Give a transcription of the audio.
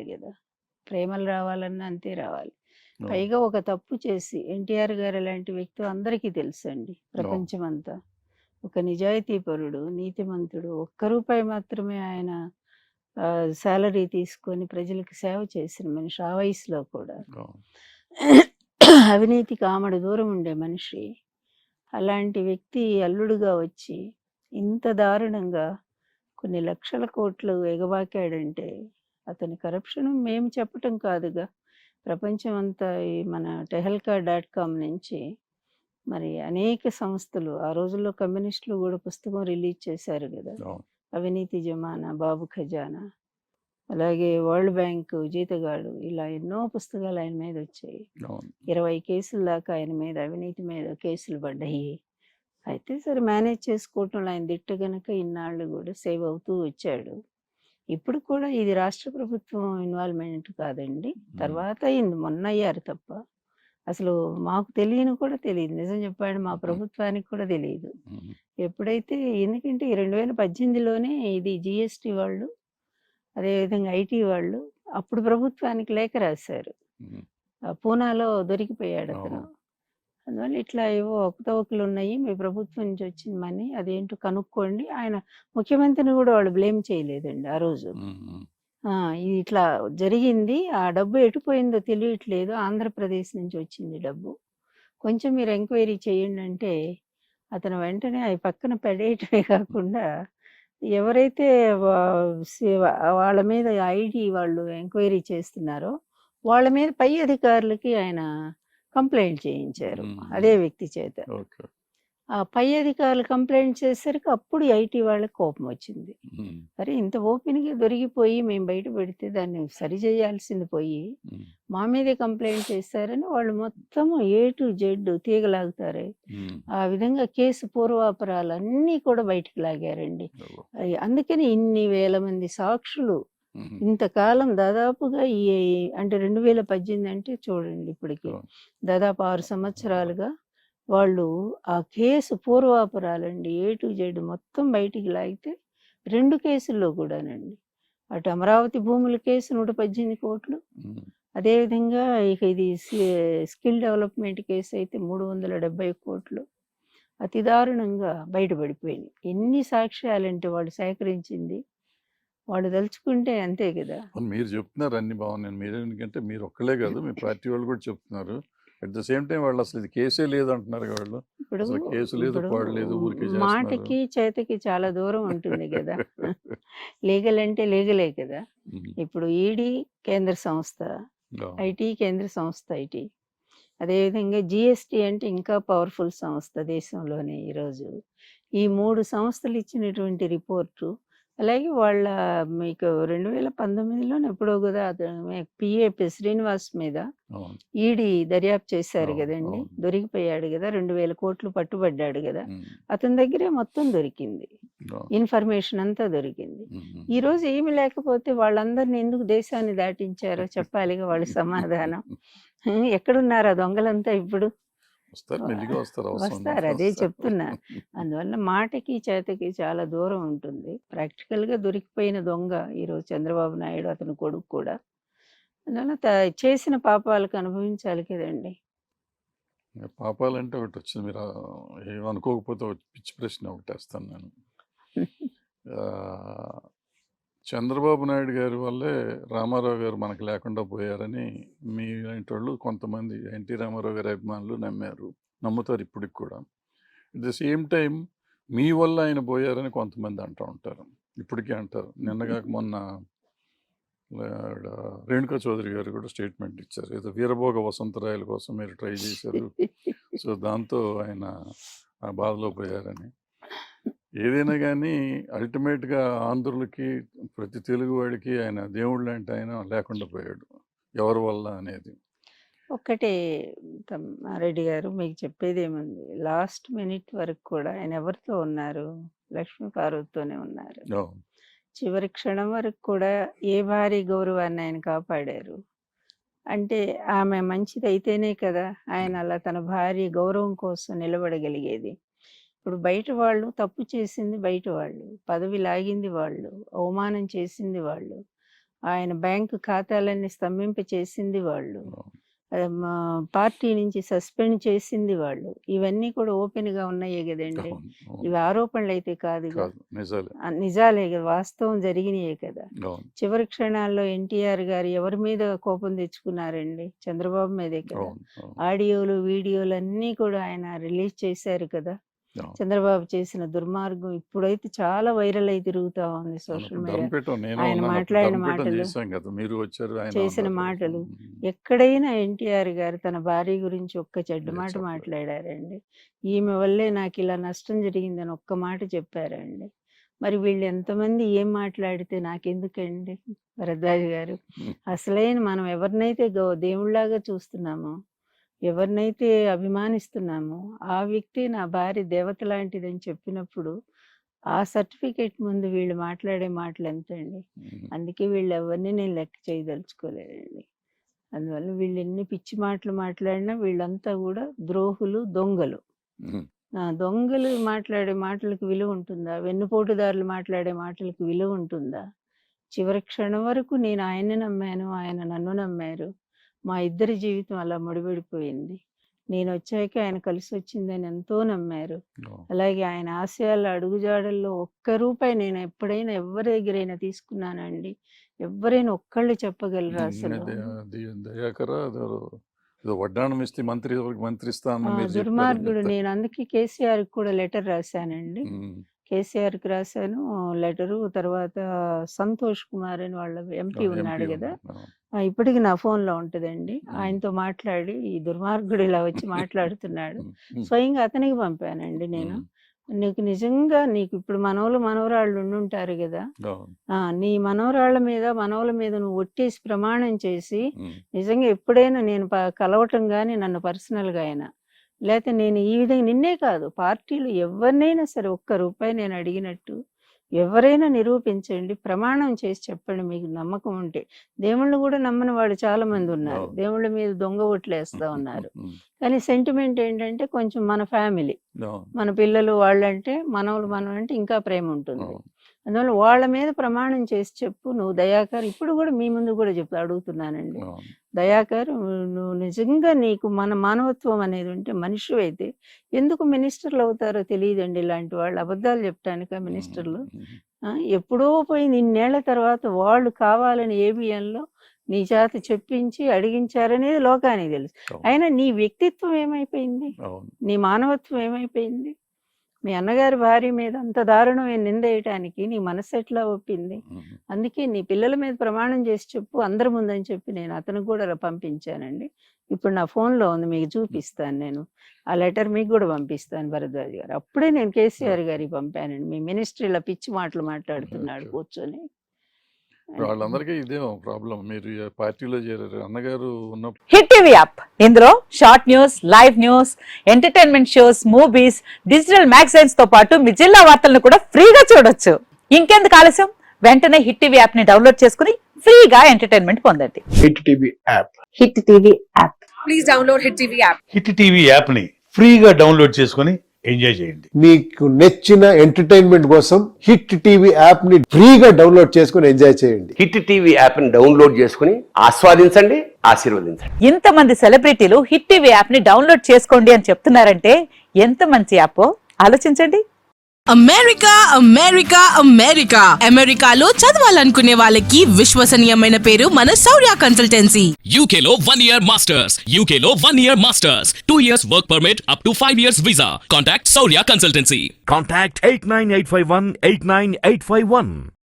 రావాలి గదా! ప్రేమలు రావాలన్నా అంతే రావాలి. అవును. పైగా ఒక తప్పు చేసి ఎన్టీఆర్ గారు లాంటి వ్యక్తి అందరికీ తెలుసండి అవును. ప్రపంచమంతా. ఒక నిజాయితీపరుడు, నీతిమంతుడు. ఒక్క రూపాయి మాత్రమే ఆయన సాలరీ తీసుకొని ప్రజలకు సేవ చేసిన మనిషి ఆ వయసులో కూడా. అవును. అవినీతికి ఆమడ దూరం ఉండే మనిషి. అలాంటి వ్యక్తి అల్లుడుగా వచ్చి ఇంత దారుణంగా కొన్ని లక్షల కోట్లు ఎగబాకాడంటే అతని కరప్షన్ మేము చెప్పటం కాదుగా. ప్రపంచం అంతా ఈ మన టెహల్కా డాట్ కామ్ నుంచి మరి అనేక సంస్థలు ఆ రోజుల్లో కమ్యూనిస్టులు గూడా పుస్తకం రిలీజ్ చేశారు గదా! అవును. అవినీతి జమానా, బాబు ఖజానా, అలాగే వరల్డ్ బ్యాంకు జీతగాడు ఇలా ఎన్నో పుస్తకాలు ఆయన మీదొచ్చాయి. అవును. 20 కేసుల దాకా ఆయన మీద అవినీతి మీద కేసులు పడ్డాయి. అయితే సరే మేనేజ్ చేసుకోవటంలో ఆయన దిట్ట గనక ఇన్నాళ్ళు గూడా సేవ్ అవుతూ వచ్చాడు. ఇప్పుడు కూడా ఇది రాష్ట్ర ప్రభుత్వం ఇన్వాల్వ్‌మెంట్ కాదండి. హ్మ్. తర్వాత అయింది. మొన్నయ్యారు తప్ప. అసలు మాకు తెలియని కూడా తెలీదు. నిజం చెప్పాలంటే మా హుహు. ప్రభుత్వానికి కూడా తెలీదు. హుహు. ఎప్పుడైతే ఎందుకంటే ఈ 2018లోనే ఇది జీఎస్టీ వాళ్ళు, అదేవిధంగా ఐటీ వాళ్ళు అప్పుడు ప్రభుత్వానికి లేఖ రాశారు. హ్మ్. పూనాలో దొరికిపోయాడతను. అవును. అందువల్ల ఇట్లా ఏవో అవకతవకలున్నాయి. మీ ప్రభుత్వం నుంచి వచ్చిన మనీ అదేంటో కనుక్కోండి. ఆయన ముఖ్యమంత్రిని గూడా వాళ్ళు బ్లేమ్ చేయలేదండి ఆ రోజు. హ్మ్. హ్మ్. ఇది ఇట్లా జరిగింది. ఆ డబ్బు ఎటు పోయిందో తెలియట్లేదు. ఆంధ్రప్రదేశ్ నుంచి వచ్చింది డబ్బు. కొంచెం మీరు ఎంక్వైరీ చేయండంటే, అతను వెంటనే అయి పక్కన పడేయటమే కాకుండా, ఎవరైతే వా సి వాళ్ళ మీద ఐడీ వాళ్ళు ఎంక్వైరీ చేస్తున్నారో, వాళ్ళ మీద పై అధికారులకి ఆయన కంప్లెయింట్ చేయించారు. హ్మ్. అదే హ్మ్. వ్యక్తి చేత. ఓకే. ఆ పై అధికారులు కంప్లెయింట్ చేసేసరికి అప్పుడు ఐటీ వాళ్ళకి కోపమొచ్చింది. హ్మ్. అరే! ఇంత ఓపెన్‌గా దొరికిపోయి మేము బయట పెడితే దాన్ని సరిచేయాల్సింది పోయి, హ్మ్. మా మీదే కంప్లెయింట్ చేశారని వాళ్ళు మొత్తం ఏ టు జెడ్ తీగలాగుతారే. హ్మ్. ఆ విధంగా కేసు పూర్వాపరాలన్నీ కూడా బయటికి లాగారండి. ఓహ్! అందుకని ఇన్ని వేల మంది సాక్షులు హుహు. ఇంతకాలం దాదాపుగా అంటే 2018 అంటే చూడండి ఇప్పటికి అవును. దాదాపు 6 సంవత్సరాలుగా వాళ్ళు ఆ కేసు పూర్వాపరాలండి ఏ టు జెడ్ మొత్తం బయటికి లాగితే 2 కేసుల్లో కూడానండి. అటు అమరావతి భూముల కేసు 118,00,00,000. హ్మ్. అదేవిధంగా ఇక ఇది స్కిల్ డెవలప్‌మెంట్ కేస్ అయితే 370,00,00,000 అతి దారుణంగా బయటపడిపోయినాయి. ఎన్ని సాక్ష్యాలంటే వాళ్ళు సేకరించింది. వాళ్ళు దలుచుకుంటే అంతే గదా! అవును. మీరు చెప్తున్నారు అన్నీ బాగున్నాయి. మీరెందుకంటే మీరు ఒక్కళ్ళే కాదు. మీ పార్టీ వాళ్ళు కూడా చెప్తున్నారు. అట్ ద సేమ్ టైమ్ వాళ్ళు అసలు ఇది కేసే లేదంటున్నారుగా వాళ్ళు. ఇప్పుడు, అసలు కేసు లేదు, ఇప్పుడు పాడు లేదు. ఊరికే చేస్తున్నారు. మాటకి, చేతకి చాలా దూరం ఉంటుంది గదా! లీగల్ అంటే లీగలే కదా! హ్మ్. ఇప్పుడు ఈడీ కేంద్ర సంస్థ, అవును. ఐటీ కేంద్ర సంస్థ ఐటీ. అదేవిధంగా జీఎస్టీ అంటే ఇంకా పవర్‌ఫుల్ సంస్థ దేశంలోనే ఈరోజు. ఈ 3 సంస్థలు ఇచ్చినటువంటి రిపోర్టు, అలాగే వాళ్ళ మీకు 2019లోనో ఎప్పుడో గదా! అతను పిఏ శ్రీనివాస్ మీద అవును. ఈడీ దర్యాప్తు చేశారు అవును. గదండీ! అవును. దొరికిపోయాడు గదా! 2,000,00,00,000 పట్టుబడ్డాడు గదా! హ్మ్. అతని దగ్గరే మొత్తం దొరికింది. అవును. ఇన్ఫర్మేషన్ అంతా దొరికింది. హ్మ్. ఈరోజు ఏమి లేకపోతే వాళ్ళందరిని ఎందుకు దేశాన్ని దాటించారో చెప్పాలిగా వాళ్ళు సమాధానం. ఎక్కడున్నారు ఆ దొంగలంతా ఇప్పుడు? వస్తారు. మెల్లిగా వస్తారు. అవసరం వస్తారు. ఉన్నప్పుడు అదే వస్తారు. చెప్తున్నా. అందువల్ల మాటకి, చేతకి చాలా దూరం ఉంటుంది. ప్రాక్టికల్‌గా దొరికిపోయిన దొంగ ఈరోజు చంద్రబాబు నాయుడు, అతని కొడుకు కూడా. అందువల్ల చేసిన పాపాలకు అనుభవించాలి కదండీ! పాపాలంటే ఒకటొచ్చింది. మీరు ఏమనుకోకపోతే ఒక పిచ్చి ప్రశ్న ఒకటేస్తాను నేను. ఆహ్, చంద్రబాబు నాయుడు గారి వల్లే రామారావు గారు మనకు లేకుండా పోయారని మీలాంటోళ్ళు కొంతమంది ఎన్టీ రామారావు గారి అభిమానులు నమ్మారు. నమ్ముతారు ఇప్పటికి కూడా. అట్ ద సేమ్ టైమ్ మీ వల్ల ఆయన పోయారని కొంతమంది అంటా ఉంటారు. ఇప్పటికీ అంటారు. నిన్నగాక మొన్న ఆవిడ రేణుకా చౌదరి గారు కూడా స్టేట్మెంట్ ఇచ్చారు. ఏదో వీరభోగ వసంతరాయల కోసం మీరు ట్రై చేశారు. సో, దాంతో ఆయన ఆ బాధలో పోయారని. ఏదైనా గానీ అల్టిమేట్‌గా ఆంధ్రులకి, ప్రతి తెలుగువాడికి ఆయన దేవుడులాంటి ఆయన లేకుండా పోయాడు. ఎవరి వల్ల అనేది. ఒక్కటే రెడ్డి గారు మీకు చెప్పేదేముంది. లాస్ట్ మినిట్ వరకు కూడా ఆయన ఎవరితో ఉన్నారు? లక్ష్మీ పార్వతితోనే ఉన్నారు. అవును. చివరి క్షణం వరకు కూడా ఏ భార్య గౌరవాన్ని ఆయన కాపాడారు. అంటే ఆమె మంచిదైతేనే కదా! ఆయన అలా తన భార్య గౌరవం కోసం నిలబడగలిగేది. ఇప్పుడు బయట వాళ్ళు తప్పు చేసింది బయట వాళ్ళు. పదవి లాగింది వాళ్ళు. అవమానం చేసింది వాళ్ళు. ఆయన బ్యాంకు ఖాతాలన్నీ స్తంభింప చేసింది వాళ్ళు. అవును. పార్టీ నుంచి సస్పెండ్ చేసింది వాళ్ళు. ఇవన్నీ కూడా ఓపెన్‌గా ఉన్నాయే గదండీ! అవును. అవును. ఇవి ఆరోపణలైతే కాదుగా. కాదు. నిజాలే. నిజాలే గదా! వాస్తవం జరిగినయే కదా! అవును. చివరి క్షణాల్లో ఎన్టీఆర్ గారు ఎవరి మీద కోపం తెచ్చుకున్నారండి? చంద్రబాబు మీదే కదా! అవును. అవును. ఆడియోలు, వీడియోలు అన్నీ కూడా ఆయన రిలీజ్ చేశారు కదా! అవును. చంద్రబాబు చేసిన దుర్మార్గం ఇప్పుడైతే చాలా వైరల్ అయి తిరుగుతా ఉంది అవును. సోషల్ ఇప్పుడు మీడియా. ధర్మపీఠం నేను ఆయన ఉన్నాను. అప్పుడు మాట్లాడిన ధర్మపీఠం మాటలు, చేశాం కదా! మీరు వచ్చారు. ఆయన చేసిన అన్నారు. మాటలు ఎక్కడైనా ఎన్టీఆర్ గారు తన భార్య గురించి ఒక్క చెడ్డ మాట చెప్పలేదు. మాట్లాడారండి. ఈమె వల్లే నాకు ఇలా నష్టం జరిగిందని ఒక్క మాట చెప్పారండి. మరి వీళ్ళు ఎంతమంది ఏం మాట్లాడితే నాకెందుకండి భరద్వాజ్ గారు? అసలైన మనం ఎవరినైతే దేవుళ్ళలాగా చూస్తున్నామో, ఎవరినైతే అభిమానిస్తున్నామో ఆ వ్యక్తి నా భార్య దేవత లాంటిదని చెప్పినప్పుడు ఆ సర్టిఫికేట్ ముందు వీళ్ళు మాట్లాడే మాటలు ఎంతండి? అందుకే వీళ్ళెవరిని నేను లెక్క చేయదలుచుకోలేదండి. అందువల్ల వీళ్ళు ఎన్ని పిచ్చి మాటలు మాట్లాడినా వీళ్ళంతా కూడా ద్రోహులు, దొంగలు. దొంగలు మాట్లాడే మాటలకు విలువ ఉంటుందా? వెన్నుపోటుదారులు మాట్లాడే మాటలకు విలువ ఉంటుందా? చివరి క్షణం వరకు నేను ఆయన్ని నమ్మాను, ఆయన నన్ను నమ్మారు. మా ఇద్దరి జీవితం అలా ముడిపడిపోయింది. నేనొచ్చాక ఆయన కలిసొచ్చిందని ఎంతో నమ్మారు. అలాగే ఆయన ఆశయాల అడుగుజాడల్లో ఒక్క రూపాయి నేను ఎప్పుడైనా ఎవరి దగ్గరైనా తీసుకున్నానండి? ఎవ్వరైనా ఒక్కళ్ళు చెప్పగలరా అసలు? దయాకర ఏదో వడ్డాణం ఇస్తే మంత్రి స్థానం మీరు చెప్పారు. దుర్మార్గుడు. నేను అందుకే కేసీఆర్‌కి కూడా లెటర్ రాశానండి. కేసీఆర్‌కి రాశాను లెటరు. తర్వాత సంతోష్ కుమార్ అని వాళ్ళ ఎంపీ ఉన్నాడు కదా! ఇప్పటికి నా ఫోన్‌లో ఉంటదండి. ఆయనతో మాట్లాడి ఈ దుర్మార్గుడు ఇలా వచ్చి మాట్లాడుతున్నాడు. స్వయంగా అతనికి పంపానండి నేను. నీకు నిజంగా ఇప్పుడు మనవలు, మనవరాళ్ళు ఉండుంటారు గదా! నీ మనవరాళ్ళ మీద, మనవల మీద నువ్వు ఒట్టేసి ప్రమాణం చేసి నిజంగా ఎప్పుడైనా నేను కలవటం గాని నన్ను పర్సనల్‌గా అయినా, లేతే నేను ఈ విధంగా నిన్నే కాదు పార్టీలో ఎవరినైనా సరే ఒక్క రూపాయి నేను అడిగినట్టు ఎవరైనా నిరూపించండి. ప్రమాణం చేసి చెప్పండి మీకు నమ్మకం ఉంటే. దేవుళ్ళు కూడా నమ్మని వాళ్ళు చాలా మంది ఉన్నారు. దేవుళ్ళ మీద దొంగ ఓట్లేస్తా ఉన్నారు. కానీ సెంటిమెంట్ ఏంటంటే కొంచెం మన ఫ్యామిలీ, మన పిల్లలు వాళ్ళంటే మనం అంటే ఇంకా ప్రేమ ఉంటుంది. అందువల్ల వాళ్ళ మీద ప్రమాణం చేసి చెప్పు నువ్వు దయాకర్. ఇప్పుడు కూడా మీ ముందు కూడా అడుగుతున్నానండి. దయాకర్, నువ్వు నిజంగా నీకు మన మానవత్వం అనేది ఉంటే మనిషివైతే ఎందుకు మినిస్టర్లు అవుతారో తెలియదండి. ఇలాంటి వాళ్ళు అబద్ధాలు చెప్పడానిక మినిస్టర్లు? ఎప్పుడో పోయింది ఇన్నేళ్ల తర్వాత వాళ్ళు కావాలని ఏబిఎన్లో నీ చేత చెప్పించి అడిగించారనేది లోకానికి తెలుసు. అయినా నీ వ్యక్తిత్వం ఏమైపోయింది? నీ మానవత్వం ఏమైపోయింది? మీ అన్నగారి భార్య మీద అంత దారుణమైన నింద వేయటానికి నీ మనసు ఎట్లా ఒప్పింది? అందుకే నీ పిల్లల మీద ప్రమాణం చేసి చెప్పు అందరి ముందని చెప్పి నేను అతనికి కూడా పంపించానండి. ఇప్పుడు నా ఫోన్లో ఉంది, మీకు చూపిస్తాను. నేను ఆ లెటర్ మీకు కూడా పంపిస్తాను భరద్వాజ్ గారు. అప్పుడే నేను కేసీఆర్ గారికి పంపానండి. మీ మినిస్టర్ ఇలా పిచ్చి మాటలు మాట్లాడుతున్నాడు కూర్చొని. వాళ్ళందరికీ ఇదే ప్రాబ్లం. మీరు పార్టీలో చేరారు, అన్నగారు ఉన్నప్పుడు. హిట్ టీవీ యాప్, ఇందులో short news, live news, entertainment shows, movies, digital magazines తో పాటు మీ జిల్లా వార్తలను కూడా ఫ్రీగా చూడొచ్చు. ఇంకెందుకు ఆలస్యం? వెంటనే హిట్ టీవీ యాప్ ని డౌన్లోడ్ చేసుకుని ఫ్రీగా ఎంటర్టైన్మెంట్ పొందండి. Hit TV app. Hit TV app. Please download hit TV app. Hit TV app ని ఫ్రీగా డౌన్లోడ్ చేసుకుని ఎంజాయ్ చేయండి. మీకు నచ్చిన ఎంటర్టైన్మెంట్ కోసం హిట్ టీవీ యాప్ ని ఫ్రీగా డౌన్లోడ్ చేసుకుని ఎంజాయ్ చేయండి. హిట్ టీవీ యాప్ ని డౌన్లోడ్ చేసుకుని ఆస్వాదించండి, ఆశీర్వదించండి. ఇంతమంది సెలబ్రిటీలు హిట్ టీవీ యాప్ ని డౌన్లోడ్ చేసుకోండి అని చెప్తున్నారంటే ఎంత మంచి యాప్ ఆలోచించండి. అమెరికా అమెరికా అమెరికా అమెరికాలో చదవాలనుకునే వాళ్ళకి విశ్వసనీయమైన పేరు మన శౌర్య కన్సల్టెన్సీ. UK లో 1 year masters. UK లో 1 year masters. 2 years work permit up to 5 years visa. Contact Saurya Consultancy. Contact 89851 89851.